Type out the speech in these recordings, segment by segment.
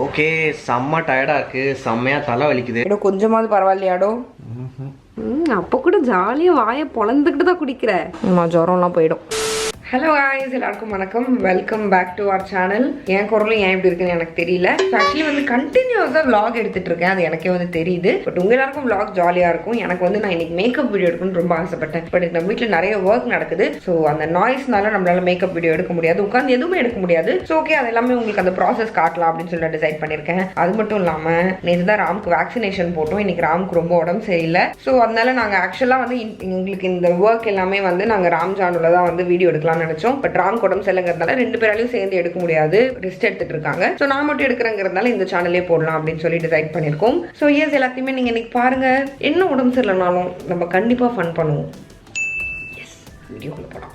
Okay செம்ம டயர்டா இருக்கு, செம்மையா தலை வலிக்குது. ஏடோ கொஞ்சமாவது பரவாயில்லையாடோ? அப்போ கூட ஜாலியாக வாயை பொழந்துக்கிட்டு தான் குடிக்கிற. ஜுரம்லாம் போயிடும். ஹலோ காய்ஸ், எல்லாருக்கும் வணக்கம். Welcome back to our channel. என் குரலும் ஏன் இப்படி இருக்குன்னு எனக்கு தெரியல. ஆக்சுவலி வந்து கண்டினியூஸாக விளாக் எடுத்துட்டு இருக்கேன், அது எனக்கே வந்து தெரியுது. பட் உங்க எல்லாருக்கும் விளாக் ஜாலியாக இருக்கும். எனக்கு வந்து நான் இன்னைக்கு மேக்கப் வீடியோ எடுக்கணும்னு ரொம்ப ஆசைப்பட்டேன். பட் நம்ம வீட்டில் நிறைய ஒர்க் நடக்குது. ஸோ அந்த நாய்ஸ்னால நம்மளால மேக்கப் வீடியோ எடுக்க முடியாது, உட்காந்து எதுவுமே எடுக்க முடியாது. ஸோ ஓகே, அது எல்லாமே உங்களுக்கு அந்த ப்ராசஸ் காட்டலாம் அப்படின்னு சொல்லி டிசைட் பண்ணியிருக்கேன். அது மட்டும் இல்லாமல் நேற்று தான் ராமுக்கு வேக்சினேஷன் போட்டோம். இன்னைக்கு ராமுக்கு ரொம்ப உடம்பு சரியில்லை. ஸோ அதனால நாங்கள் ஆக்சுவலாக வந்து எங்களுக்கு இந்த ஒர்க் எல்லாமே வந்து நாங்கள் ராம் ஜானுல தான் வந்து வீடியோ எடுக்கலாம் நினைச்சோம். பட் ராம் உடம்பு சரியில்லைங்கிறதுனால ரெண்டு பேராலையும் சேர்ந்து எடுக்க முடியாது, ரெஸ்ட் எடுத்துட்டு இருக்காங்க. ஸோ நான் மட்டும் எடுக்கிறேங்கிறதுனால இந்த சேனலே போடலாம் அப்படின்னு சொல்லி டிசைட் பண்ணியிருக்கோம். ஸோ எஸ், எல்லாத்தையுமே நீங்க இன்னைக்கு பாருங்க. என்ன உடம்பு சரியில்லைனாலும் நம்ம கண்டிப்பா ஃபன் பண்ணுவோம். எஸ், வீடியோக்குள்ள போலாம்.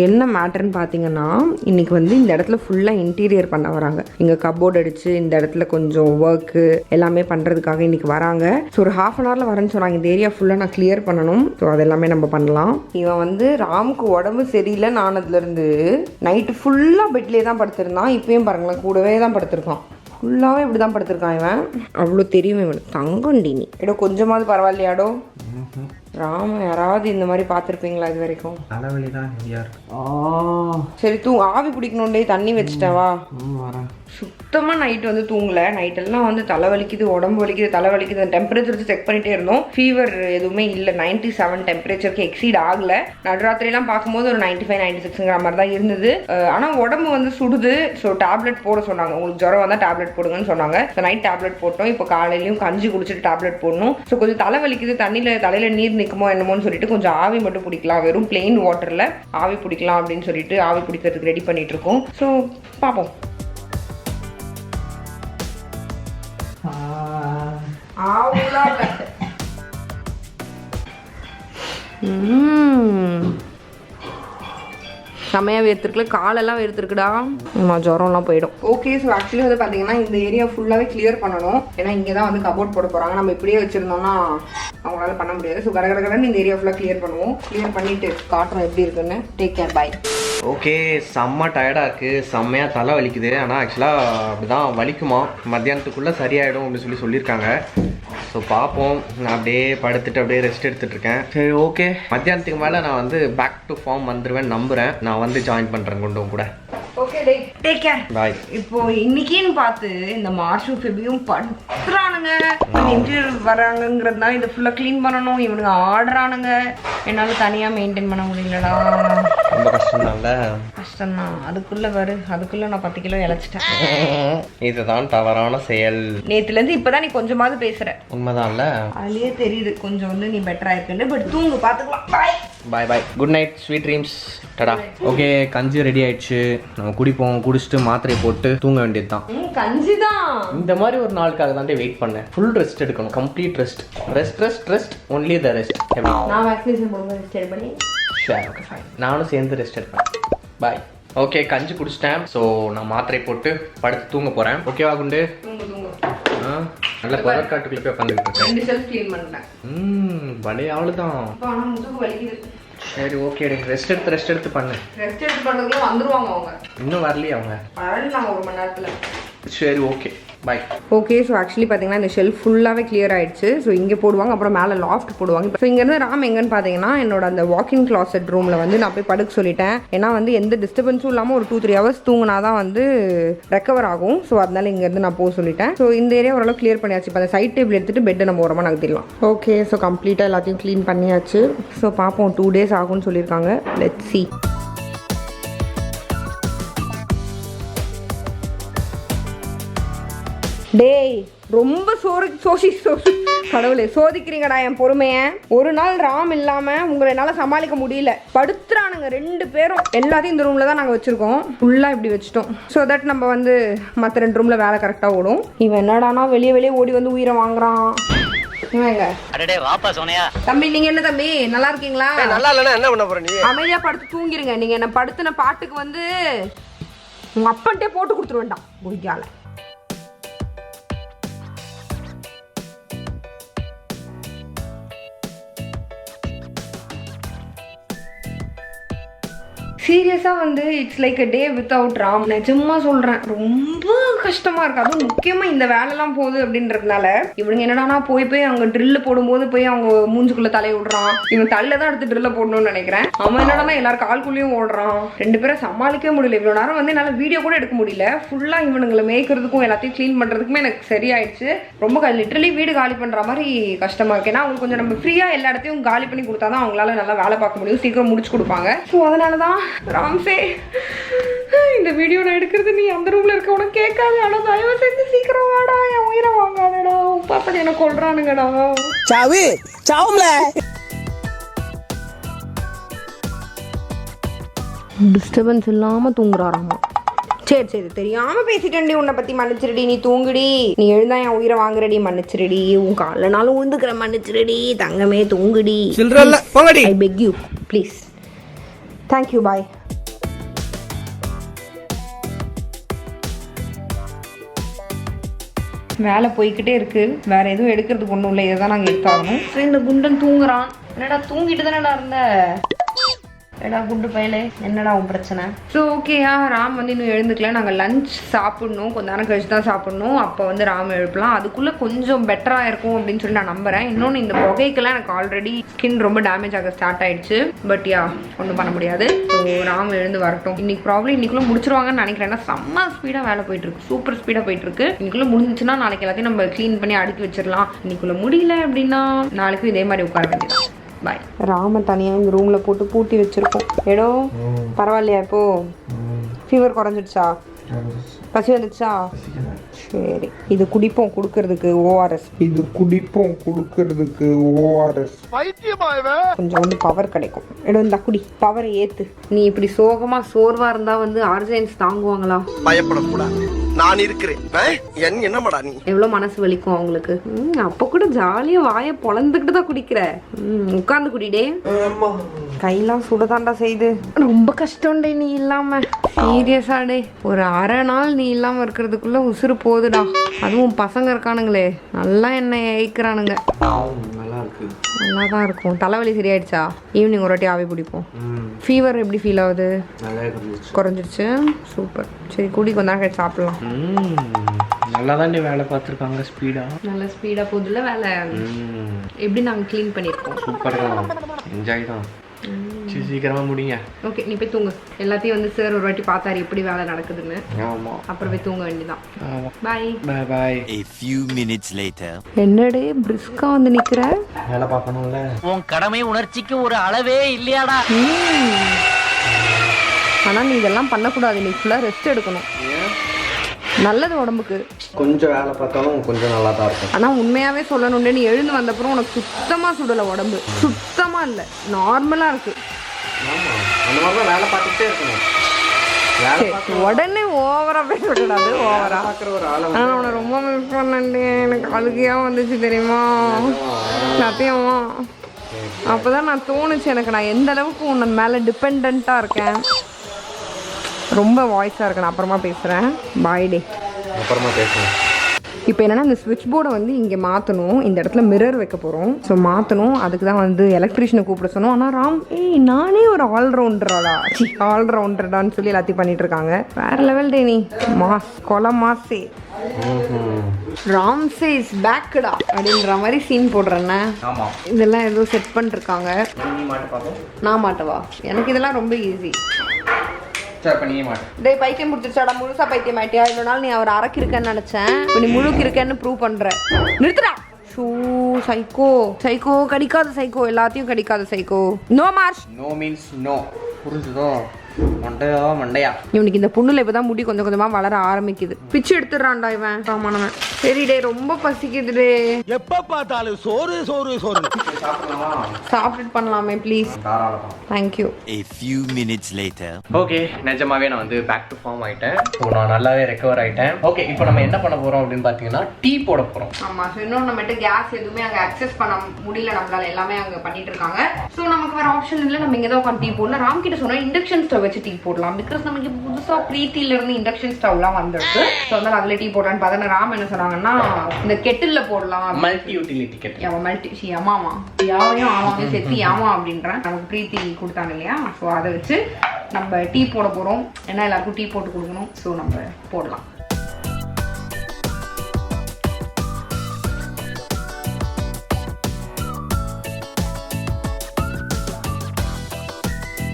என்ன மேட்டர்னு பார்த்தீங்கன்னா, இன்னைக்கு வந்து இந்த இடத்துல ஃபுல்லாக இன்டீரியர் பண்ண வராங்க. இங்கே கப்போர்ட் அடிச்சு இந்த இடத்துல கொஞ்சம் ஒர்க்கு எல்லாமே பண்ணுறதுக்காக இன்னைக்கு வராங்க. ஸோ ஒரு ஹாஃப் அன் ஹவரில் வரேன்னு சொன்னாங்க. இந்த ஏரியா ஃபுல்லாக நான் கிளியர் பண்ணணும். ஸோ அதெல்லாமே நம்ம பண்ணலாம். இவன் வந்து ராமுக்கு உடம்பு சரியில்லை நானதுலேருந்து நைட்டு ஃபுல்லாக பெட்லேயே தான் படுத்திருந்தான். இப்பயும் பாருங்களேன், கூடவே தான் படுத்திருக்கான். ஃபுல்லாகவே இப்படி தான் படுத்திருக்கான் இவன். அவ்வளோ தெரியும் இவனுக்கு. தங்கண்டினி ஏடோ கொஞ்சமாவது பரவாயில்லையாடோ? ராம யாராவது இந்த மாதிரி பார்த்துருப்பீங்களா இது வரைக்கும்? தலைவலி தான் ஹெவியா இருக்கு. சரி ஆவி பிடிக்கணும்டே, தண்ணி வச்சுட்டேன் வா. சுத்தமாக நைட் வந்து தூங்கலை. நைட்டெல்லாம் வந்து தலை வலிக்குது, உடம்பு வலிக்குது, தலை வலிக்குது. டெம்பரேச்சர் வச்சு செக் பண்ணிட்டே இருந்தோம். ஃபீவர் எதுவுமே இல்லை. 97 டெம்பரேச்சருக்கு எக்ஸீட் ஆகலை. நடுராத்திரிலாம் பார்க்கும்போது ஒரு 95 96ங்கிற மாதிரி தான் இருந்தது. ஆனால் உடம்பு வந்து சுடுது. ஸோ டேப்லெட் போட சொன்னாங்க. உங்களுக்கு ஜுரம் வந்தால் டேப்லெட் போடுங்கன்னு சொன்னாங்க. ஸோ நைட் டேப்லெட் போட்டோம். இப்போ காலையிலையும் கஞ்சி குடிச்சிட்டு டேப்லெட் போடணும். ஸோ கொஞ்சம் தலை வலிக்குது, தலையில் நீர் நிற்குமோ என்னமோன்னு சொல்லிட்டு கொஞ்சம் ஆவி மட்டும் பிடிக்கலாம். வெறும் பிளெயின் வாட்டரில் ஆவி பிடிக்கலாம் அப்படின்னு சொல்லிட்டு ஆவி பிடிக்கிறதுக்கு ரெடி பண்ணிட்டு இருக்கோம். ஸோ பார்ப்போம். செம்மையாக வேர்த்துருக்குல, காலெல்லாம் வேர்த்துருக்குடா. ஜுரம்லாம் போயிடும். ஓகே, ஸோ ஆக்சுவலி வந்து பார்த்தீங்கன்னா இந்த ஏரியா ஃபுல்லாகவே கிளியர் பண்ணணும். ஏன்னா இங்கே தான் வந்து கபோர்ட் போட போகிறாங்க. நம்ம இப்படியே வச்சுருந்தோம்னா அவங்களால பண்ண முடியாது. ஸோ கடகடன்னு இந்த ஏரியா ஃபுல்லாக கிளியர் பண்ணுவோம். கிளியர் பண்ணிட்டு காட்டுறோம் எப்படி இருக்குன்னு. Take care, by. ஓகே, செம்ம டயர்டாக இருக்குது, செம்மையாக தலை வலிக்குது. ஆனால் ஆக்சுவலாக அப்படிதான் வலிக்குமா, மத்தியானத்துக்குள்ளே சரியாயிடும் அப்படின்னு சொல்லியிருக்காங்க. ஸோ பார்ப்போம். நான் அப்படியே படுத்துட்டு அப்படியே ரெஸ்ட் எடுத்துகிட்டு இருக்கேன். சரி ஓகே, மத்தியானத்துக்கு மேலே நான் வந்து பேக் டு ஃபார்ம் வந்துடுவேன் நம்புகிறேன். நான் வந்து ஜாயின் பண்ணுறேன் கொண்டு கூட. ஓகே, டேக் கேர், பாய். இப்போ இன்னைக்குன்னு பார்த்து இந்த மார்ஷும் ஃபெபியும் படுத்துறானுங்க. இன்டீரியர் வராங்கிறதுனால இதை ஃபுல்லாக க்ளீன் பண்ணணும். இவனுங்க ஆடுறானுங்க. என்னால் தனியாக மெயின்டைன் பண்ண முடியலடா. ரொம்ப கஷ்டம் தான்ல. கஷ்டம்தான். அதுக்குள்ள நான் 10 கிலோ இழைச்சிட்டேன். இதுதான் தவறான செயல். நேத்துலேருந்து இப்போதான் நீ கொஞ்சமாவது பேசுற. உண்மைதான்ல, அதுலயே தெரியுது கொஞ்சம் வந்து நீ பெட்டரா இருக்குன்னு. பட் தூங்கு, பார்த்துக்கலாம். பாய் பாய் பாய், குட் நைட், ஸ்வீட் ட்ரீம்ஸ், டடா. ஓகே, கஞ்சி ரெடி ஆயிடுச்சு. நம்ம குடிப்போம். குடிச்சிட்டு மாத்திரை போட்டு தூங்க வேண்டியது தான். கஞ்சி தான். இந்த மாதிரி ஒரு நாளுக்காக தான் வெயிட் பண்ணேன். ஃபுல் ரெஸ்ட் எடுக்கணும், complete rest. Rest only the rest. நான் வேக்சினேஷன் போடும்போது ரெஸ்ட் எடுப்பேன். Share, okay fine. நானும் சேர்ந்து ரெஸ்ட் எடுப்பேன். பாய். ஓகே, கஞ்சி குடிச்சிட்டேன். ஸோ நான் மாத்திரை போட்டு படுத்து தூங்க போறேன். ஓகேவா குண்டு? நல்ல பதற்காட்டுக்குள்ள போய் உட்காந்துக்கிட்டு இருக்கேன். பழைய ஆளுதான். சரி ஓகே, ரெஸ்ட் எடுத்து பண்ணு. ரெஸ்ட் எடுத்து பண்ணதுக்குள்ள வந்துருவாங்க அவங்க. இன்னும் வரலையே அவங்க. நாங்கள் 1 மணி நேரத்தில். சரி ஓகே, பாய். ஓகே, ஸோ ஆக்சுவலி பார்த்தீங்கன்னா இந்த ஷெல்ஃப் ஃபுல்லாகவே கிளியர் ஆயிடுச்சு. ஸோ இங்கே போடுவாங்க, அப்புறம் மேலே லாஃப்ட் போடுவாங்க. ஸோ இங்கேருந்து ராம் எங்கன்னு பார்த்தீங்கன்னா என்னோட அந்த வாக்கிங் கிளாசெட் ரூமில் வந்து நான் போய் படுக்க சொல்லிட்டேன். ஏன்னா வந்து எந்த டிஸ்டர்பன்ஸும் இல்லாமல் ஒரு 2-3 ஹவர்ஸ் தூங்கினா தான் வந்து ரெக்கவர் ஆகும். ஸோ அதனால இங்கேருந்து நான் போக சொல்லிட்டேன். ஸோ இந்த ஏரியா ஓரளவு கிளியர் பண்ணியாச்சு. இப்போ அந்த சைட் டேபிள் எடுத்துகிட்டு பெட்டை நம்ம ஓரமாக நகர்த்திடலாம். ஓகே, ஸோ கம்ப்ளீட்டாக எல்லாத்தையும் க்ளீன் பண்ணியாச்சு. ஸோ பார்ப்போம், 2 days ஆகும்னு சொல்லியிருக்காங்க. Let's see. டேய், ரொம்ப கடவுளே சோதிக்கிறீங்கடா என் பொறுமையை. ஒரு நாள் ராம் இல்லாம உங்களை என்னால சமாளிக்க முடியல. படுத்துறானுங்க 2 பேரும். எல்லாத்தையும் இந்த ரூம்ல தான் நாங்க வச்சிருக்கோம். ஃபுல்லா இப்படி வச்சுட்டோம். ஸோ தட் நம்ம வந்து மற்ற 2 ரூம்ல வேலை கரெக்டா ஓடும். இவன் என்னடானா வெளியே ஓடி வந்து உயிரை வாங்குறான். தம்பி, நீங்க என்ன தம்பி, நல்லா இருக்கீங்களா? நல்லா இல்லைன்னா என்ன பண்ண போற நீ? அமைதியா படுத்து தூங்கிருங்க. நீங்க என்ன படுத்துன பாட்டுக்கு வந்து உங்க அப்பன்ட்டே போட்டு கொடுத்துருவேன்டா குடிக்கால. சீரியஸா வந்து it's like a day without Ram. நிஜமா சொல்றேன், ரொம்ப கஷ்டமா இருக்கு. அதுவும் முக்கியமா இந்த வேலைலாம் போகுது அப்படின்றதுனால இவனுங்க என்னடானா போய் அங்க ட்ரில் போடும்போது போய் அவங்க மூஞ்சுக்குள்ள தலையை விடுறான். இவன் தலையில தான் எடுத்து ட்ரில்ல போடணும்னு நினைக்கிறேன். அவன் என்னடானா எல்லாரும் கால்குள்ளேயும் ஓடுறான். 2 பேரும் சமாளிக்கவே முடியல. இவ்வளவு நேரம் வந்து என்னால வீடியோ கூட எடுக்க முடியல. ஃபுல்லா இவனுங்களை மேய்க்கிறதுக்கும் எல்லாத்தையும் கிளீன் பண்றதுக்குமே எனக்கு சரியாயிடுச்சு. ரொம்ப லிட்டரலி வீடு காலி பண்ற மாதிரி கஷ்டமா இருக்கு. ஏன்னா அவங்களுக்கு கொஞ்சம் நம்ம ஃப்ரீயா எல்லா இடத்தையும் காலி பண்ணி கொடுத்தாதான் அவங்களால நல்லா வேலை பார்க்க முடியும், சீக்கிரம் முடிச்சு கொடுப்பாங்க. ஸோ அதனாலதான் ராம்சே இந்த வீடியோ நான் எடுக்கிறது நீ அந்த ரூம்ல இருக்க உனக்கு கேட்காது. ஆனா தயவு செஞ்சு சீக்கிரம் வாடா, என் உயிரை வாங்காதடா. பாப்பா என்ன கொல்றானுங்கடா. சாவு சாவும்ல. டிஸ்டர்பன்ஸ் இல்லாம தூங்குறாராமா. சரி தெரியாம பேசிட்டேன்டி, உன்னை பத்தி மன்னிச்சிருடி, நீ தூங்குடி. நீ எழுந்தா என் உயிரை வாங்குறடி, மன்னிச்சிருடி. உன் காலனாலும் உழுந்துக்கிற, மன்னிச்சிருடி தங்கமே, தூங்குடி. ஐ பெக் யூ ப்ளீஸ். தேங்க்யூ, பாய். வேலை போய்கிட்டே இருக்கு, வேற எதுவும் எடுக்கிறதுக்கு ஒன்றும் இல்லை. இதை தான் நாங்கள் எடுத்தாகணும். சரி, இந்த குண்டன் தூங்குறான். என்னடா தூங்கிட்டு தானடா இருந்த? ஏடா குண்டு பயலே, என்னடா உன் பிரச்சனை? ஸோ ஓகேயா, ராம் வந்து இன்னும் எழுந்துக்கல. நாங்கள் லஞ்ச் சாப்பிட்ணும், கொஞ்ச நேரம் கழிச்சு தான் சாப்பிட்ணும். அப்போ வந்து ராம் எழுப்பலாம். அதுக்குள்ளே கொஞ்சம் பெட்டராக இருக்கும் அப்படின்னு சொல்லி நான் நம்புகிறேன். இன்னொன்று, இந்த புகைக்கெல்லாம் எனக்கு ஆல்ரெடி ஸ்கின் ரொம்ப டேமேஜ் ஆக ஸ்டார்ட் ஆயிடுச்சு. பட் யா, ஒன்றும் பண்ண முடியாது. ஸோ ராம் எழுந்து வரட்டும். இன்னைக்குள்ளே முடிச்சிருவாங்கன்னு நினைக்கிறேன். ஏன்னா செம்ம ஸ்பீடாக வேலை போயிட்டுருக்கு, சூப்பர் ஸ்பீடாக போயிட்டுருக்கு. இன்னைக்குள்ளே முடிஞ்சிச்சுன்னா நாளைக்கு எல்லாத்தையும் நம்ம க்ளீன் பண்ணி அடுக்கி வச்சிடலாம். இன்னைக்குள்ளே முடியல அப்படின்னா நாளைக்கும் இதே மாதிரி உட்கார வேண்டியதான். பாய். ராம தனியாக இந்த ரூமில் போட்டு பூட்டி வச்சுருக்கோம். ஏடோ பரவாயில்லையா? இப்போ ஃபீவர் குறைஞ்சிடுச்சா? பசி வந்துடுச்சா? சரி, இது குடிப்போம் கொடுக்கறதுக்கு ஓஆர்எஸ். கொஞ்சம் வந்து பவர் கிடைக்கும். ஏடோ இந்த குடி, பவரை ஏத்து. நீ இப்படி சோகமா சோர்வா இருந்தா வந்து ஆர்ஜென்ஸ் தாங்குவாங்களா? பயப்படக்கூடாது, நான் இருக்கிறேன். என்னமாடா நீ? எவ்வளவு மனசு வலிக்கும் அவங்களுக்கு. அப்ப கூட ஜாலியா வாயை பொழந்துக்கிட்டு தான் குடிக்கிற. உட்கார்ந்து குடிடே. கையெல்லாம் சுடதாண்டா செய்து. ரொம்ப கஷ்டம்டே நீ இல்லாம. சீரியஸா டே, ஒரு அரை நாள் நீ இல்லாம இருக்கிறதுக்குள்ள உசுறு போகுதுடா. அதுவும் பசங்க இருக்கானுங்களே, நல்லா என்ன ஏய்க்கிறானுங்க. நல்லா தான் இருக்கும். தலைவலி சரியாயிடுச்சா? ஈவினிங் ஒரு வாட்டி ஆவி பிடிப்போம். ஃபீவர் எப்படி ஃபீல் ஆகுது? குறைஞ்சிருச்சு. சூப்பர். சரி குடி, கொஞ்ச நேரம் கழிச்சு சாப்பிடலாம். நல்லா தான் வேலை பார்த்துருக்காங்க. ஸ்பீடா, நல்ல ஸ்பீடா போகுதுல வேலை. எப்படி நாங்கள் க்ளீன் பண்ணியிருக்கோம். சூப்பர் தான், என்ஜாய் தான். சீக்கிரமா முடிங்க. ஓகே, நீ போய் தூங்கு. எல்லாத்தையும் வந்து சார் ஒரு வாட்டி பார்த்தாரு எப்படி வேலை நடக்குதுன்னு. ஆமா, அப்புறம் போய் தூங்க வேண்டியதான். Bye bye. A few minutes later. என்னடே பிரிஸ்கா வந்து நிக்கிற? வேலை பார்க்கணும்ல. உன் கடமை உணர்ச்சிக்கு ஒரு அளவே இல்லையாடா. ஆனா நீ இதெல்லாம் பண்ணக்கூடாது. நீ ஃபுல்லா ரெஸ்ட் எடுக்கணும். நல்லது உடம்புக்கு. கொஞ்சம் வேலை பார்த்தாலும் கொஞ்சம் நல்லா தான் இருக்கும். ஆனா உண்மையாவே சொல்லணும்னு, நீ எழுந்து வந்தப்புறம் உனக்கு சுத்தமா சுடல உடம்பு. சுத்தமா இல்ல, நார்மலா இருக்கு. ஆமா, அந்த மாதிரி தான் வேலை பார்த்துட்டே இருக்கணும். உடனே ஓவரா பேசக்கூடாது. ஓவரா உன்னை ரொம்ப மிஸ் பண்ணே. எனக்கு அழுகையா வந்துச்சு தெரியுமா சத்தியமா. அப்பதான் நான் தோணுச்சு எனக்கு, நான் எந்த அளவுக்கு உன்னை மேல டிபெண்டா இருக்கேன். ரொம்ப வாய்ஸாக இருக்கு. நான் அப்புறமா பேசுகிறேன். பாய் டே. அப்புறமா பேசுகிறேன். இப்போ என்னென்னா, இந்த ஸ்விட்ச் போர்டை வந்து இங்கே மாற்றணும். இந்த இடத்துல மிரர் வைக்க போகிறோம். ஸோ மாற்றணும். அதுக்கு தான் வந்து எலக்ட்ரிஷியனை கூப்பிட சொன்னோம். ஆனால் ராம், நானே ஒரு ஆல்ரவுண்டராடா, ஆல்ரவுண்டர்டான்னு சொல்லி எல்லாத்தையும் பண்ணிட்டு இருக்காங்க. வேற லெவல் டே நீ. மாஸ் கொலை மாசே. ராம்சே இஸ் பேக்குடா அப்படின்ற மாதிரி சீன் போடுறேன்னே. ஆமாம், இதெல்லாம் ஏதோ செட் பண்ணிருக்காங்க. நான் மாட்டவா? எனக்கு இதெல்லாம் ரொம்ப ஈஸி. டேய் பைத்தியம் முடிச்சிருச்சாடா, முழுசா பைத்தியம் ஆயிட்டியா? இவ்வளோ நாள் நீ அவர் அரக்கிருக்கன்னு நினைச்சேன், இப்போ நீ முழுக்கு இருக்கேன்னு ப்ரூவ் பண்ற. நிறுத்துடா. ஷூ சைக்கோ, சைக்கோ கடிக்காத சைக்கோ, எல்லாத்தையும் கடிக்காத psycho. No march. No means no. புரிஞ்சுதோ? மண்டையா இவனுக்கு இந்த புண்ணுல இப்பதான் முடி கொஞ்சம் கொஞ்சமா வளர ஆரம்பிக்குது. பிச்சு எடுத்துறான்டா இவன் சாமானவன். சரி டே, ரொம்ப பசிக்குது டே. எப்ப பார்த்தாலும் சோறு சோறு சோறு. சாப்பிட்டு பண்ணலாமே please? Thank you. A few minutes later. Okay, நிஜமாவே நான் வந்து பேக் டு ஃபார்ம் ஆயிட்டேன். ஸோ நான் நல்லாவே ரெக்கவர் ஆயிட்டேன். ஓகே, இப்போ நம்ம என்ன பண்ண போறோம் அப்படின்னு பார்த்தீங்கன்னா, டீ போட போறோம். ஆமா, ஸோ இன்னும் நம்மகிட்ட கேஸ் எதுவுமே அங்கே அக்சஸ் பண்ண முடியல நம்மளால. எல்லாமே அங்கே பண்ணிட்டு இருக்காங்க. ஸோ நமக்கு வேற ஆப்ஷன் இல்லை, நம்ம இங்கே தான் உட்காந்து டீ போடணும். ராம் கிட்ட சொன்னா இண்டக்ஷன் ஸ்டவ் வச்சு டீ போடலாம். பிகாஸ் நமக்கு புதுசா பிரீத்தில இருந்து இண்டக்ஷன் ஸ்டவ்லாம் வந்துருக்கு. ஸோ அதனால அதுல டீ போடலான்னு பார்த்தா ராம் என்ன சொன்னாங்கன்னா, இந்த கெட்டில்ல போடலாம். Multi utility Kettle. மல்டி ஆமாமா, யாவையும் ஆமாவே சேர்த்து ஆமா அப்படின்றேன். நமக்கு பிரீத்தி கொடுத்தாங்க இல்லையா? ஸோ அதை வச்சு நம்ம டீ போட போகிறோம். ஏன்னா எல்லாருக்கும் டீ போட்டு கொடுக்கணும். ஸோ நம்ம போடலாம்.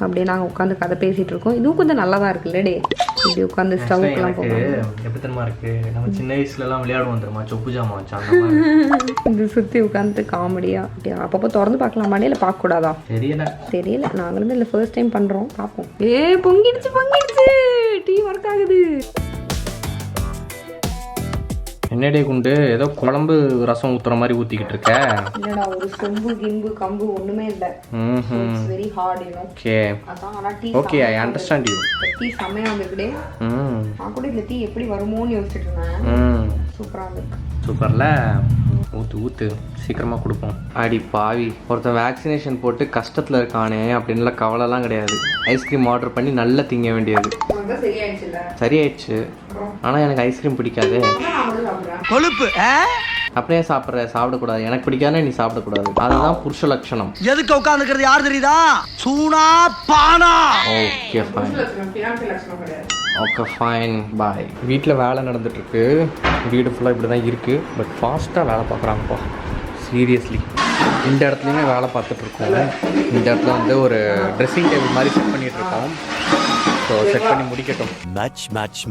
அப்படியே நாங்கள் உட்காந்து கதை பேசிகிட்டு இருக்கோம். இதுவும் கொஞ்சம் நல்லா தான் இருக்குல்ல டே, இப்படி உட்காந்து ஸ்டவ்க்கெல்லாம் போகணும். எப்படி தெரியுமா இருக்கு, நம்ம சின்ன வயசுலலாம் விளையாடுவோம் தெரியுமா, சொப்பு ஜாமான் வச்சாங்க. இது சுற்றி உட்காந்து காமெடியா அப்படியா அப்பப்போ திறந்து பார்க்கலாமாடே, இல்லை பார்க்கக்கூடாதா தெரியல. நாங்களும் இல்லை ஃபர்ஸ்ட் டைம் பண்ணுறோம், பார்ப்போம். பொங்கிடுச்சு டீ ஒர்க் ஆகுது. என்னடே குண்டு ஏதோ குழம்பு ரசம் ஊத்துற மாதிரி ஊத்திக்கிட்டு இருக்க? இல்லடா, ஒரு சொம்பு கிம்பு கம்பு ஒண்ணுமே இல்ல. It's very hard you know. Okay அதான். ஆனா tea okay, I understand you. Tea செமையா வந்திருக்குடே. நான் கூட இந்த டீ எப்படி வருமோன்னு யோசிச்சுட்டு இருந்தேன். சூப்பரா இருக்கு. சூப்பர்ல. ஊத்து சீக்கிரமா கொடுப்போம். அடி பாவி, ஒருத்தன் வேக்சினேஷன் போட்டு கஷ்டத்துல இருக்கானே அப்படின்லாம் கவலைலாம் கிடையாது. ஐஸ்கிரீம் ஆர்டர் பண்ணி நல்லா திங்க வேண்டியது. சரியாயிடுச்சு. ஆனா எனக்கு ஐஸ்கிரீம் பிடிக்காது. கொழுப்பு அப்படியே சாப்பிடக்கூடாது. எனக்கு பிடிக்காத நீ சாப்பிடக்கூடாது. அதுதான் புருஷ லட்சணம். எதுக்கு உட்காந்துக்கிறது யார் தெரியுதா? சூனா பானா. ஓகே ஃபைன் பாய். வீட்டில் வேலை நடந்துட்டு இருக்கு. வீடு ஃபுல்லாக இப்படி தான் இருக்கு. பட் ஃபாஸ்ட்டாக வேலை பார்க்குறாங்கப்பா, சீரியஸ்லி. இந்த இடத்துலையுமே வேலை பார்த்துட்டு இருக்கோம். இந்த இடத்துல வந்து ஒரு ட்ரெஸ்ஸிங் டேபிள் மாதிரி செட் பண்ணிட்டு இருக்கோம். ஸோ செட் பண்ணி முடிக்கட்டும்.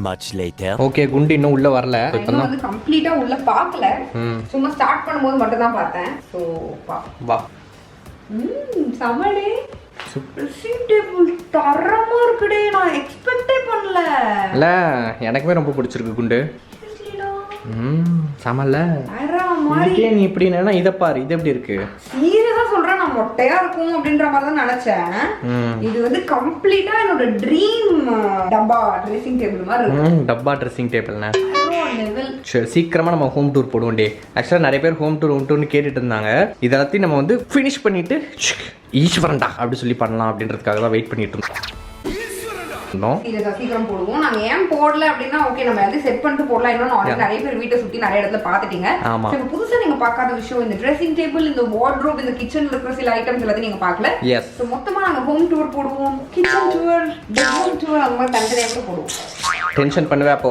Much later. ஓகே, குண்டு இன்னும் உள்ள வரல. இப்போ வந்து கம்ப்ளீட்டா உள்ள பார்க்கல, சும்மா ஸ்டார்ட் பண்ணும்போது மட்டும் தான் பார்த்தேன். ஸோ வா. சமடே ட்ரெஸ்ஸிங் டேபிள் தரமா இருக்குடே. நான் எக்ஸ்பெக்டே பண்ணல. இல்ல, எனக்குமே ரொம்ப பிடிச்சிருக்கு குண்டு. சமல்ல. இதுக்கே நீ இப்படி நினைனா இதை பாரு, இது எப்படி இருக்கு? சீரியஸா சொல்றேன், நான் மொட்டையா இருக்கும் அப்படின்ற மாதிரி தான் நினைச்சேன். இது வந்து கம்ப்ளீட்டா என்னோட ட்ரீம் டப்பா ட்ரெஸ்ஸிங் டேபிள் மாதிரி இருக்கு. டப்பா ட்ரெஸ்ஸிங் டேபிள்னா சரி, சீக்கிரமா நம்ம ஹோம் டூர் போடுவோம் டே. ஆக்சுவலா நிறைய பேர் ஹோம் டூர்னு கேட்டுட்டு இருந்தாங்க. இதெல்லாத்தையும் நம்ம வந்து ஃபினிஷ் பண்ணிட்டு ஈஸ்வரன்டா அப்படி சொல்லி பண்ணலாம் அப்படின்றதுக்காக தான் வெயிட் பண்ணிட்டு இருந்தோம். சீக்கிரம் போடுவோம். நாங்க ஏன் போடல அப்படின்னா, ஓகே நம்ம வந்து செட் பண்ணிட்டு போடலாம். இன்னும் ஆல்ரெடி நிறைய பேர் வீட்டை சுத்தி நிறைய இடத்துல பாத்துட்டீங்க. இப்போ புதுசா நீங்க பார்க்காத விஷயம், இந்த ட்ரெஸ்ஸிங் டேபிள், இந்த வார்ட்ரோப், இந்த கிச்சன்ல இருக்கிற சில ஐட்டம்ஸ் எல்லாத்தையும் நீங்க பார்க்கல. சோ மொத்தமா நாங்க ஹோம் டூர் போடுவோம், கிச்சன் டூர், பெட்ரூம் டூர், அந்த மாதிரி தனித்தனியா போடுவோம். டென்ஷன் பண்ணுவே அப்போ.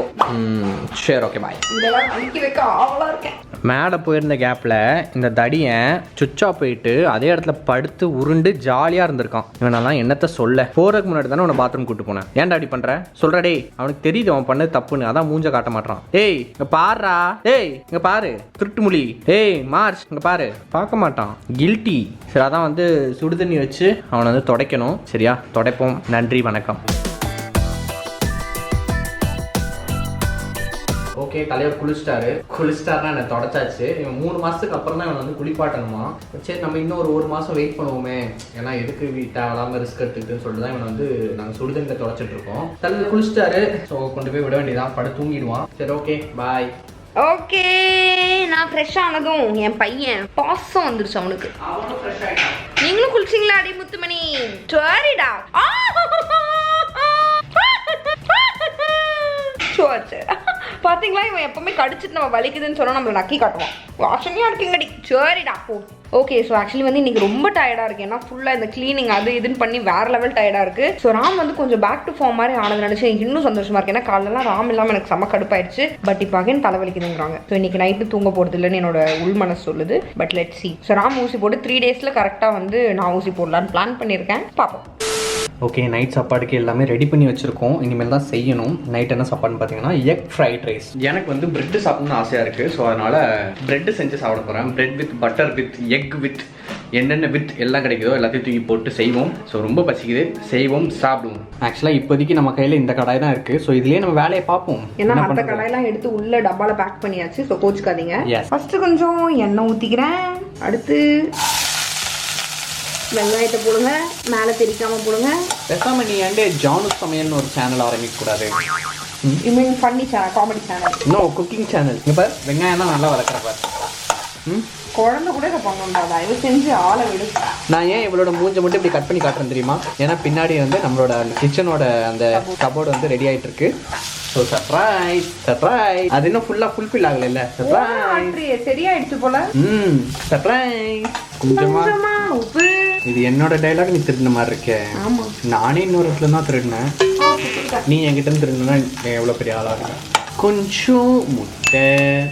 சரி, ஓகே பாய். இதெல்லாம் அழிக்க வைக்க ஆவலா இருக்கேன். மேலே போயிருந்த கேப்பில் இந்த தடியன் சுவிட்சா போயிட்டு அதே இடத்துல படுத்து உருண்டு ஜாலியாக இருந்திருக்கான். இவனெல்லாம் என்னத்த சொல்ல. போகிறதுக்கு முன்னாடி தானே உன்னை பாத்ரூம் கூட்டு போனேன். ஏன்டா அடி பண்ணுற சொல்கிற? டேய், அவனுக்கு தெரியுது அவன் பண்ணது தப்புன்னு, அதான் மூஞ்ச காட்ட மாட்டான். ஏய் இங்கே பாருடா, ஏய் இங்கே பாரு திருட்டு முழி, ஏய் மார்ச் இங்கே பாரு, பார்க்க மாட்டான். கில்ட்டி. சரி, அதான் வந்து சுடுதண்ணி வச்சு அவனை வந்து துடைக்கணும். சரியா, துடைப்போம். நன்றி, வணக்கம். ஓகே, தலைவர் குளிச்சிட்டாருன்னா என்ன தொடச்சாச்சு. இவன் 3 மாதத்துக்கு அப்புறம் தான் இவன் வந்து குளிப்பாட்டணுமா. சரி, நம்ம இன்னும் ஒரு மாதம் வெயிட் பண்ணுவோமே, ஏன்னா எதுக்கு தேவையில்லாமல் ரிஸ்க் எடுத்துக்கிட்டுன்னு சொல்லிட்டு தான் இவன் வந்து நாங்கள் சுடுதண்ணில் தொடச்சிட்டு இருக்கோம். தலைவர் குளிச்சிட்டாரு. ஸோ கொண்டு போய் விட வேண்டியதான், படு தூங்கிடுவான். சரி, ஓகே பாய். ஓகே, நான் ஃப்ரெஷ் ஆனதும் என் பையன் பாசம் வந்துருச்சு அவனுக்கு. அவனும் ஃப்ரெஷ் ஆகிட்டான். நீங்களும் குளிச்சிங்களா அடி முத்துமணி? சரிடா. பாத்தீங்களா, இவன் எப்பவுமே கடிச்சிட்டு நம்ம வலிக்குதுன்னு சொன்னா நம்மள நக்கி காட்டுவான். வாசனையா இருக்கீங்கடி. சரிடா போ. ஓகே, ஸோ ஆக்சுவலி வந்து இன்னைக்கு ரொம்ப டயர்டாக இருக்கு. ஏன்னா ஃபுல்லாக இந்த கிளீனிங் அது இதுன்னு பண்ணி வேற லெவல் டயர்டாக இருக்கு. ஸோ ராம் வந்து கொஞ்சம் பேக் டு ஃபார்ம் மாதிரி ஆனது நினச்சி எனக்கு இன்னும் சந்தோஷமா இருக்கு. ஏன்னா காலெல்லாம் ராம் இல்லாமல் எனக்கு செம்ம கடுப்பாயிடுச்சு. பட் இப்போ அகைன் தலைவலிக்குதுங்கிறாங்க. ஸோ இன்னைக்கு நைட்டு தூங்க போகிறது இல்லைன்னு என்னோட உள் மனசு சொல்லுது. But let see. So Ram ஊசி போட்டு 3 டேஸில் கரெக்டாக வந்து நான் ஊசி போடலான்னு பிளான் பண்ணியிருக்கேன். பார்ப்போம். ஓகே, நைட் சாப்பாடுக்கு எல்லாமே ரெடி பண்ணி வச்சுருக்கோம். இனிமேல் தான் செய்யணும். நைட் என்ன சாப்பாடுன்னு பார்த்தீங்கன்னா எக் ஃப்ரைட் ரைஸ். எனக்கு வந்து பிரெட்டு சாப்பிடணும்னு ஆசையாக இருக்குது. ஸோ அதனால் பிரெட்டு செஞ்சு சாப்பிட போகிறேன். Bread with butter with egg with என்னென்ன வித் எல்லாம் கிடைக்குதோ எல்லாத்தையும் தூக்கி போட்டு செய்வோம். ஸோ ரொம்ப பசிக்குது, செய்வோம், சாப்பிடுவோம். ஆக்சுவலாக இப்போதைக்கு நம்ம கையில் இந்த கடாய் தான் இருக்குது. ஸோ இதுலேயே நம்ம வேலையை பார்ப்போம். ஏன்னா அந்த கடாயெல்லாம் எடுத்து உள்ள டப்பாவில் பேக் பண்ணியாச்சு. ஸோ கோச்சுக்காதீங்க. ஃபர்ஸ்ட் கொஞ்சம் எண்ணெய் ஊற்றிக்கிறேன். அடுத்து வெங்காயத்தை போடுங்க, மேலே தெரிக்காம போடுங்க. பேசாம நீ ஏன்டே ஜானு சமையல்னு ஒரு சேனல் ஆரம்பிக்க கூடாது? ஃபன்னி சேனல், காமெடி சேனல், இன்னும் குக்கிங் சேனல். இப்போ வெங்காயம் தான் நல்லா வளர்க்குறப்ப குழந்தை கூட இதை பண்ணணும்டா. தயவு செஞ்சு ஆளை விடு. நான் ஏன் இவளோட மூஞ்சை மட்டும் இப்படி கட் பண்ணி காட்டுறேன் தெரியுமா? ஏன்னா பின்னாடி வந்து நம்மளோட அந்த கிச்சனோட அந்த கபோர்டு வந்து ரெடி ஆகிட்டு இருக்கு. So surprise surprise. அது இன்னும் ஃபுல்ஃபில் ஆகல இல்ல? சர்ப்ரைஸ். சரியாயிடுச்சு போல. சர்ப்ரைஸ். கொஞ்சமா உப்பு இது என்னோட டைலாக், நீ திருடின மாதிரி இருக்கே. ஆமா, நானே இன்னொரு இடத்துல தான் திருடினேன். நீ என்கிட்ட இருந்து திருடினா எவ்வளோ பெரிய ஆளாக இருக்க. கொஞ்சம் முட்டை,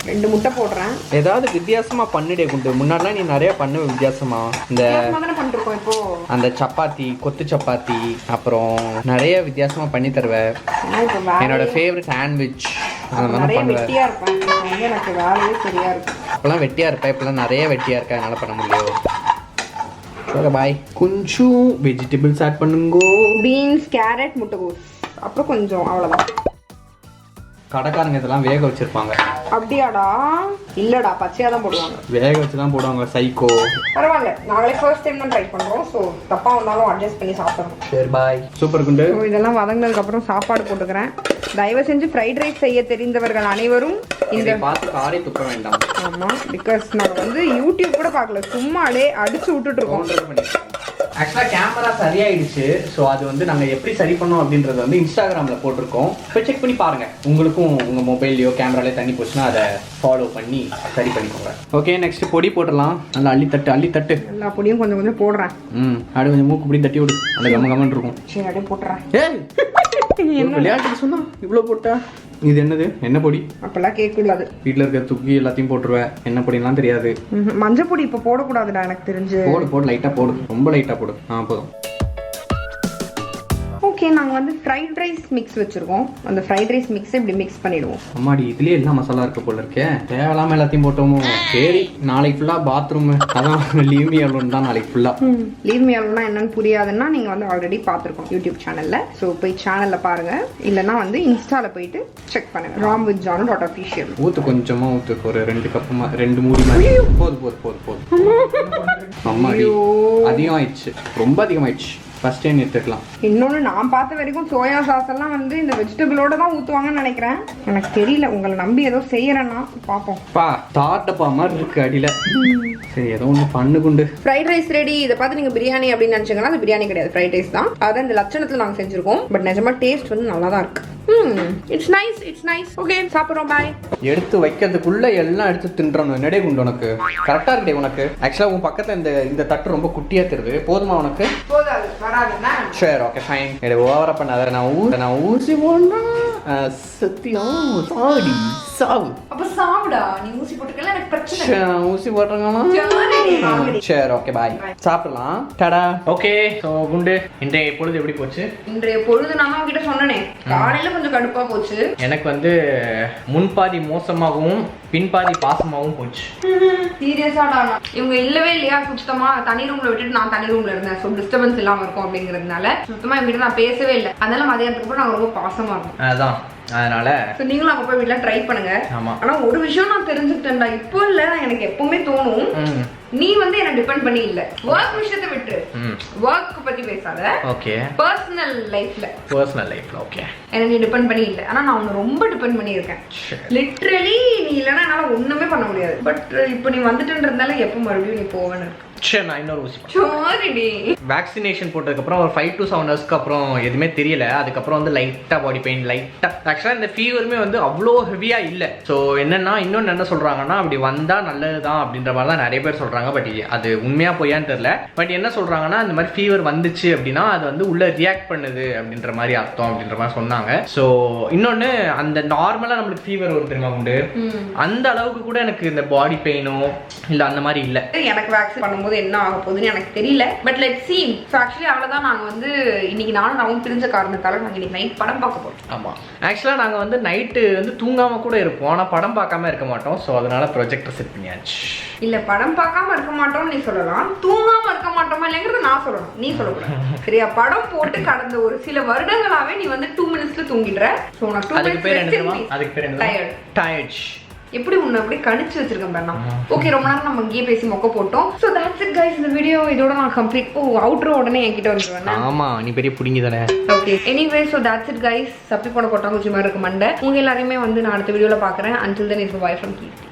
2 முட்டை போடுறேன். ஏதாவது வித்தியாசமா பண்ணிடே குண்டு. முன்னாடிலாம் நீ நிறைய பண்ணுவ வித்தியாசமா. இந்த பண்ணிருக்கோம் இப்போ அந்த சப்பாத்தி, கொத்து சப்பாத்தி, அப்புறம் நிறைய வித்தியாசமா பண்ணி தருவேன். என்னோட ஃபேவரட் சாண்ட்விச் அந்த மாதிரி பண்ணுவேன். வெட்டியா இருப்பேன், எனக்கு வேலையே சரியா இருக்கும். அப்பெல்லாம் வெட்டியா இருப்பேன், இப்பெல்லாம் நிறைய வெட்டியா இருக்கேன், அதனால பண்ண முடியும். Okay bye. கொஞ்சம் வெஜிடபிள்ஸ் ஆட் பண்ணுங்க. பீன்ஸ், கேரட், முட்டைகோஸ், அப்புறம் கொஞ்சம் அவ்வளவுதான். கடைக்காரங்க இதெல்லாம் வேக வச்சிருப்பாங்க. அப்படியாடா? இல்லடா, பச்சையா தான் போடுவாங்க. வேக வச்சு தான் போடுவாங்க. சைக்கோ. பரவாயில்ல, நாங்களே ஃபர்ஸ்ட் டைம் தான் ட்ரை பண்றோம். ஸோ தப்பா வந்தாலும் அட்ஜஸ்ட் பண்ணி சாப்பிடணும். சரி பாய். சூப்பர் குண்டு. இதெல்லாம் வதங்கினதுக்கு அப்புறம் சாப்பாடு போட்டுக்கிறேன். தயவு செஞ்சு ஃப்ரைட் ரைஸ் செய்ய தெரிந்தவர்கள் அனைவரும் இந்த பார்த்து காரை துப்ப வேண்டாம். ஆமா, பிகாஸ் நாங்க வந்து யூடியூப் கூட பார்க்கல, சும்மா அடிச்சு விட்டுட்டு இருக்கோம். ஆக்சுவலாக கேமரா சரியாயிடுச்சு. ஸோ அது வந்து நாங்கள் எப்படி சரி பண்ணோம் அப்படின்றத வந்து இன்ஸ்டாகிராமில் போட்டிருக்கோம். போய் செக் பண்ணி பாருங்க. உங்களுக்கும் உங்கள் மொபைல்லையோ கேமராலேயோ தண்ணி போச்சுன்னா அதை ஃபாலோ பண்ணி சரி பண்ணிக்கோங்க. ஓகே, நெக்ஸ்ட் பொடி போட்டுடலாம். நல்லா அள்ளி தட்டு. எல்லா பொடியும் கொஞ்சம் கொஞ்சம் போடுறேன். அப்படியே கொஞ்சம் மூக்கு பிடி தட்டி விடு, அது கம்மன் இருக்கும். சரி, அப்படியே போட்டுறேன். என்ன விளையாட்டுக்கு சொன்னா இவ்வளோ போட்டா? இது என்னது? என்ன பொடி? அப்பெல்லாம் கேட்க கூடாது. வீட்டில் இருக்க தூக்கி எல்லாத்தையும் போட்டுருவேன். என்ன பொடிலாம் தெரியாது. மஞ்சள் பொடி இப்போ போடக்கூடாதுடா, எனக்கு தெரிஞ்சு. போடு லைட்டாக போடு, ரொம்ப லைட்டாக போடு. போதும். ஓகே, நாங்கள் வந்து ஃப்ரைட் ரைஸ் மிக்ஸ் வச்சிருக்கோம். அந்த ஃப்ரைட் ரைஸ் மிக்ஸ் இப்படி மிக்ஸ் பண்ணிடுவோம். அம்மாடி, இதுலயே எல்லாம் மசாலா இருக்க போல இருக்கே. தேவையில்லாம எல்லாத்தையும் போட்டோமோ. சரி, நாளைக்கு ஃபுல்லா பாத்ரூம். அதான் லீவ் மீ அலோன் தான் நாளைக்கு ஃபுல்லா. லீவ் மீ அலோன்னா என்னன்னு புரியாதுன்னா நீங்க வந்து ஆல்ரெடி பார்த்துருக்கோம் யூடியூப் சேனல்ல. ஸோ போய் சேனல்ல பாருங்க, இல்லைன்னா வந்து இன்ஸ்டால போயிட்டு செக் பண்ணுங்க. Ram with Janu .official. ஊத்து, கொஞ்சமா ஊத்து. ஒரு 2 கப்புமா 2 மூடி மாதிரி. போதும். அம்மாடி, அதிகம் ஆயிடுச்சு, ரொம்ப அதிகமாயிடுச்சு. ஃபர்ஸ்ட் டைம் எடுத்துக்கலாம். இன்னொன்று, நான் பார்த்த வரைக்கும் சோயா சாஸ் எல்லாம் வந்து இந்த வெஜிடபிளோட தான் ஊற்றுவாங்கன்னு நினைக்கிறேன். எனக்கு தெரியல, உங்களை நம்பி ஏதோ செய்யறேன்னா பார்ப்போம். தாட்டப்பா மாதிரி இருக்கு அடியில. சரி, ஏதோ ஒன்று பண்ணு குண்டு. Fried rice ready. இதை பார்த்து நீங்க பிரியாணி அப்படின்னு நினைச்சீங்கன்னா அது பிரியாணி கிடையாது, ஃப்ரைட் ரைஸ் தான். அதான் இந்த லட்சணத்தில் நாங்கள் செஞ்சிருக்கோம். பட் நிஜமா டேஸ்ட் வந்து நல்லா தான் இருக்கு. It's nice. ஓகே, சாப்பிட்றோம். பாய். எடுத்து வைக்கிறதுக்குள்ள எல்லாம் எடுத்து தின்றணும். என்னடே குண்டு, உனக்கு கரெக்டா இருக்கே உனக்கு. ஆக்சுவலா உன் பக்கத்துல இந்த தட்டு ரொம்ப குட்டியா தெரியுது. போதுமா உனக்கு? போதாது, வராதுண்ணா. சரி, ஓகே ஃபைன். எனக்கு ஓவரா பண்ணாத. நான் ஊசி போனா சத்தியம் சாடி சாவு. அப்ப சாவுடா, நீ ஊசி போட்டுக்கல, எனக்கு பிரச்சனை. ஊசி போடுறாங்களா? சரி, ஓகே பாய். சாப்பிடலாம். டடா. ஓகே, ஸோ குண்டு, இன்றைய பொழுது எப்படி போச்சு? இன்றைய பொழுது நான் உங்ககிட்ட சொன்னனே, காலையில கொஞ்சம் கடுப்பா போச்சு. எனக்கு வந்து முன்பாதி மோசமாகவும் பின்பாதி பாசமாகவும் போச்சு. சீரியஸாடா, இவங்க இல்லவே இல்லையா சுத்தமா. தனி ரூம்ல விட்டுட்டு நான் தனி ரூம்ல இருந்தேன். ஸோ டிஸ்டர்பன்ஸ் இல்லாம இருக்கும் அப்படிங்கிறதுனால சுத்தமா இவங்க நான் பேசவே இல்லை. அதனால மதியானத்துக்கு அப்புறம் நாங்கள் ரொம்ப பாசமா இருக்கோம். அதான், அதனால நீங்களும் அங்க போய் வீட்டுல ட்ரை பண்ணுங்க. ஆனா ஒரு விஷயம் நான் தெரிஞ்சுக்கிட்டேன்டா, இப்போ இல்ல, எனக்கு எப்பவுமே தோணும், நீ வந்து என்ன டிபெண்ட் பண்ணி இல்ல. ஒர்க் விஷயத்தை விட்டு ஒர்க் பத்தி பேசாத. ஓகே, பர்சனல் லைஃப்ல ஓகே, என்ன நீ டிபெண்ட் பண்ணி இல்ல. ஆனா நான் உன்னை ரொம்ப டிபெண்ட் பண்ணி இருக்கேன். லிட்டரலி நீ இல்லைன்னா என்னால ஒண்ணுமே பண்ண முடியாது. பட் இப்போ நீ வந்துட்டுன்றதால எப்போ மறுபடியும் நீ போவேன்னு இருக்கு. சரி, நான் இன்னொரு ஊசி வேக்சினேஷன் போட்டதுக்கு அப்புறம் ஒரு 5 to 7 ஹவர்ஸ்க்கு அப்புறம் எதுவுமே தெரியல. அதுக்கப்புறம் வந்து லைட்டா பாடி பெயின், லைட்டா. ஆக்சுவலா இந்த ஃபீவருமே வந்து அவ்வளோ ஹெவியா இல்லை. ஸோ என்னன்னா, இன்னொன்று என்ன சொல்றாங்கன்னா, அப்படி வந்தா நல்லதுதான் அப்படின்ற மாதிரி தான் நிறைய பேர் சொல்றாங்க. பட் அது உண்மையா போயான்னு தெரியல. பட் என்ன சொல்றாங்கன்னா, இந்த மாதிரி ஃபீவர் வந்துச்சு அப்படின்னா அது வந்து உள்ள ரியாக்ட் பண்ணுது அப்படின்ற மாதிரி அர்த்தம் அப்படின்ற மாதிரி சொன்னாங்க. ஸோ இன்னொன்று, அந்த நார்மலா நம்மளுக்கு ஃபீவர் வரும் தெரியுமா உண்டு, அந்த அளவுக்கு கூட எனக்கு இந்த பாடி பெயினோ இல்லை அந்த மாதிரி இல்லை. எனக்கு வேக்சின் பண்ணும்போது என்ன ஆக போகுதுன்னு எனக்கு தெரியல. But let's see. So actually அவ்வளோதான். நாங்கள் வந்து இன்னைக்கு நானும் ரவுண்ட் பிரிஞ்ச காரணத்தால நாங்கள் இன்னைக்கு நைட் படம் பார்க்க போகிறோம். ஆமாம், ஆக்சுவலாக நாங்கள் வந்து நைட்டு வந்து தூங்காம கூட இருப்போம், ஆனால் படம் பார்க்காம இருக்க மாட்டோம். ஸோ அதனால ப்ரொஜெக்டர் செட் பண்ணியாச்சு. இல்லை, படம் பார்க்காம இருக்க மாட்டோம்னு நீ சொல்லலாம், தூங்காம இருக்க மாட்டோமா இல்லைங்கிறது நான் சொல்லணும், நீ சொல்லக்கூடாது. சரியா? படம் போட்டு கடந்த ஒரு சில வருடங்களாவே நீ வந்து 2 minutesல தூங்கிடுற. ஸோ உனக்கு அதுக்கு பேர் என்ன? டயர்ட். எப்படி உன்னை அப்படி கணிச்சு வச்சிருக்கேன் பாருண்ணா. ஓகே, ரொம்ப நேரம் நம்ம இங்கேயே பேசி மொக்க போட்டோம். So that's it guys. இந்த வீடியோ இதோட நான் கம்ப்ளீட். அவுட்ரோ உடனே என்கிட்ட வந்துருவேன். ஆமா, நீ பெரிய புடிங்கி தானே. Okay, anyway so that's it guys. சப்பி போன கொட்டாங்குச்சி மாதிரி இருக்கு மண்டை. உங்க எல்லாரையுமே வந்து நான் அடுத்த வீடியோல பாக்குறேன். until then it's bye from Keerthi.